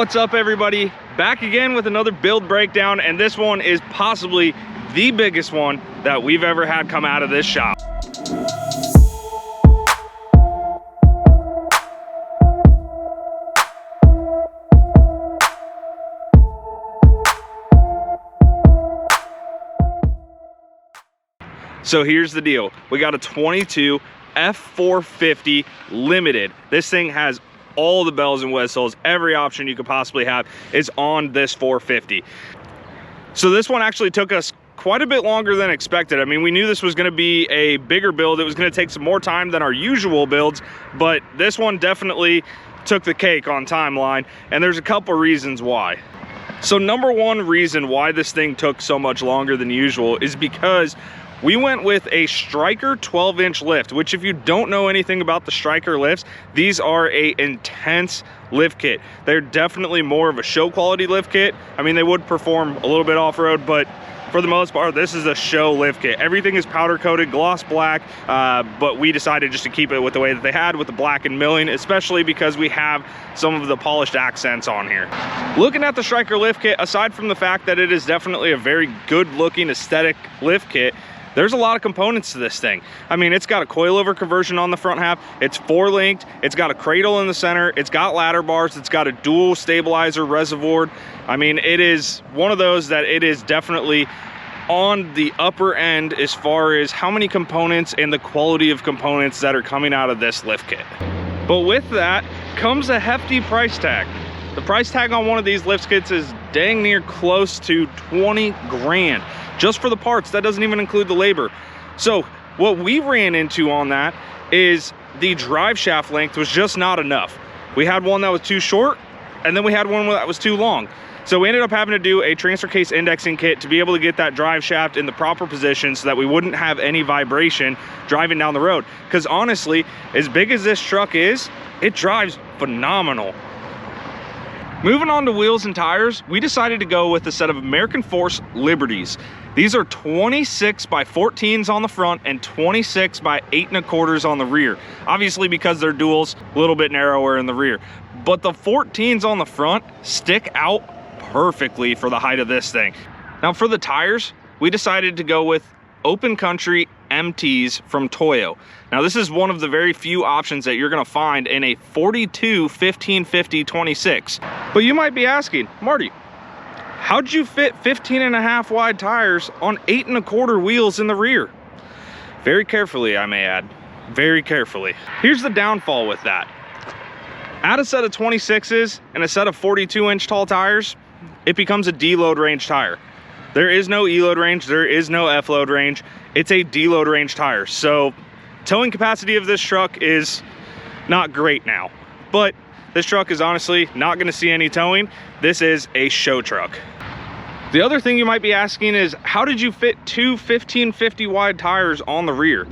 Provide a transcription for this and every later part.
What's up, everybody? Back again with another build breakdown, and this one is possibly the biggest one that we've ever had come out of this shop. So here's the deal. We got a 22 F-450 Limited. This thing has all the bells and whistles. Every option you could possibly have is on this 450. So this one actually took us quite a bit longer than expected. I mean, we knew this was going to be a bigger build. It was going to take some more time than our usual builds, but this one definitely took the cake on timeline, and there's a couple reasons why. So number one reason why this thing took so much longer than usual is because we went with a Stryker 12-inch lift, which if you don't know anything about the Stryker lifts, these are a intense lift kit. They're definitely more of a show quality lift kit. I mean, they would perform a little bit off-road, but for the most part, this is a show lift kit. Everything is powder coated, gloss black, but we decided just to keep it with the way that they had with the black and milling, especially because we have some of the polished accents on here. Looking at the Stryker lift kit, aside from the fact that it is definitely a very good looking aesthetic lift kit, there's a lot of components to this thing. I mean, it's got a coilover conversion on the front half, it's 4-linked, it's got a cradle in the center, it's got ladder bars, it's got a dual stabilizer reservoir. I mean, it is one of those that it is definitely on the upper end as far as how many components and the quality of components that are coming out of this lift kit. But with that comes a hefty price tag. The price tag on one of these lift kits is dang near close to 20 grand. Just for the parts. That doesn't even include the labor. So what we ran into on that is the drive shaft length was just not enough. We had one that was too short, and then we had one that was too long. So we ended up having to do a transfer case indexing kit to be able to get that drive shaft in the proper position so that we wouldn't have any vibration driving down the road. Because honestly, as big as this truck is, it drives phenomenal. Moving on to wheels and tires, we decided to go with a set of American Force Liberties. These are 26 by 14s on the front and 26 by 8 1/4s on the rear. Obviously, because they're duals, a little bit narrower in the rear. But the 14s on the front stick out perfectly for the height of this thing. Now for the tires, we decided to go with Open Country MTs from Toyo. Now this is one of the very few options that you're gonna find in a 42 1550 26. But you might be asking, Marty, how'd you fit 15.5 wide tires on 8 1/4 wheels in the rear? Very carefully, I may add, very carefully. Here's the downfall with that. Add a set of 26s and a set of 42-inch tall tires, it becomes a deload range tire. There is no E-load range, there is no F-load range. It's a deload range tire. So towing capacity of this truck is not great now, but this truck is honestly not gonna see any towing. This is a show truck. The other thing you might be asking is, how did you fit two 1550 wide tires on the rear?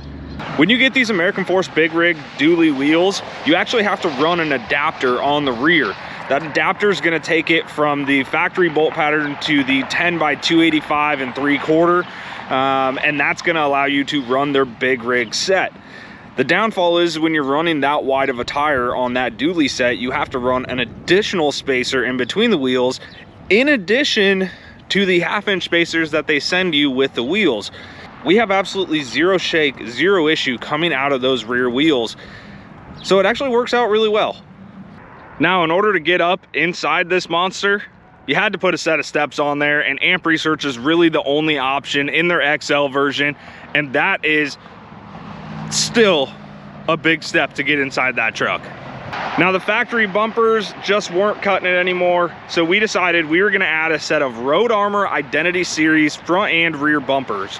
When you get these American Force Big Rig dually wheels, you actually have to run an adapter on the rear. That adapter is going to take it from the factory bolt pattern to the 10 by 285 and 3/4, and that's going to allow you to run their Big Rig set. The downfall is when you're running that wide of a tire on that dually set, you have to run an additional spacer in between the wheels, in addition to the 1/2-inch spacers that they send you with the wheels. We have absolutely zero shake, zero issue coming out of those rear wheels, so it actually works out really well. Now, in order to get up inside this monster, you had to put a set of steps on there, and Amp Research is really the only option in their XL version, and that is still a big step to get inside that truck. Now, the factory bumpers just weren't cutting it anymore, so we decided we were gonna add a set of Road Armor Identity Series front and rear bumpers.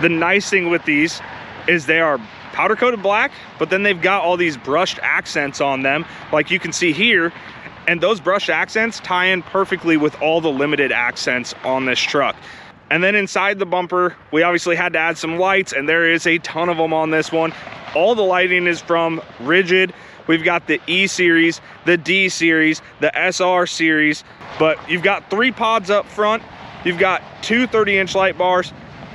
The nice thing with these is they are powder coated black, but then they've got all these brushed accents on them, like you can see here, and those brushed accents tie in perfectly with all the limited accents on this truck. And then inside the bumper, we obviously had to add some lights, and there is a ton of them on this one. All the lighting is from Rigid. We've got the E series, the D series, the SR series, but you've got 3 pods up front, you've got 2 30-inch light bars,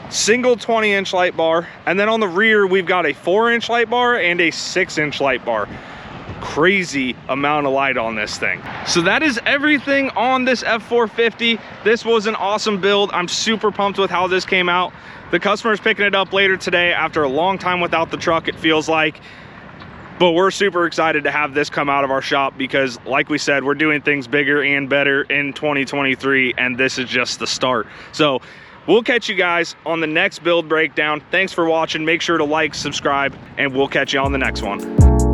single 20-inch light bar, and then on the rear we've got a 4-inch light bar and a 6-inch light bar. crazy amount of light on this thing. So that is everything on this F450. This was an awesome build. I'm super pumped with how this came out. The customer's picking it up later today after a long time without the truck, it feels like. But we're super excited to have this come out of our shop because, like we said, we're doing things bigger and better in 2023, and this is just the start. So we'll catch you guys on the next build breakdown. Thanks for watching. Make sure to like, subscribe, and we'll catch you on the next one.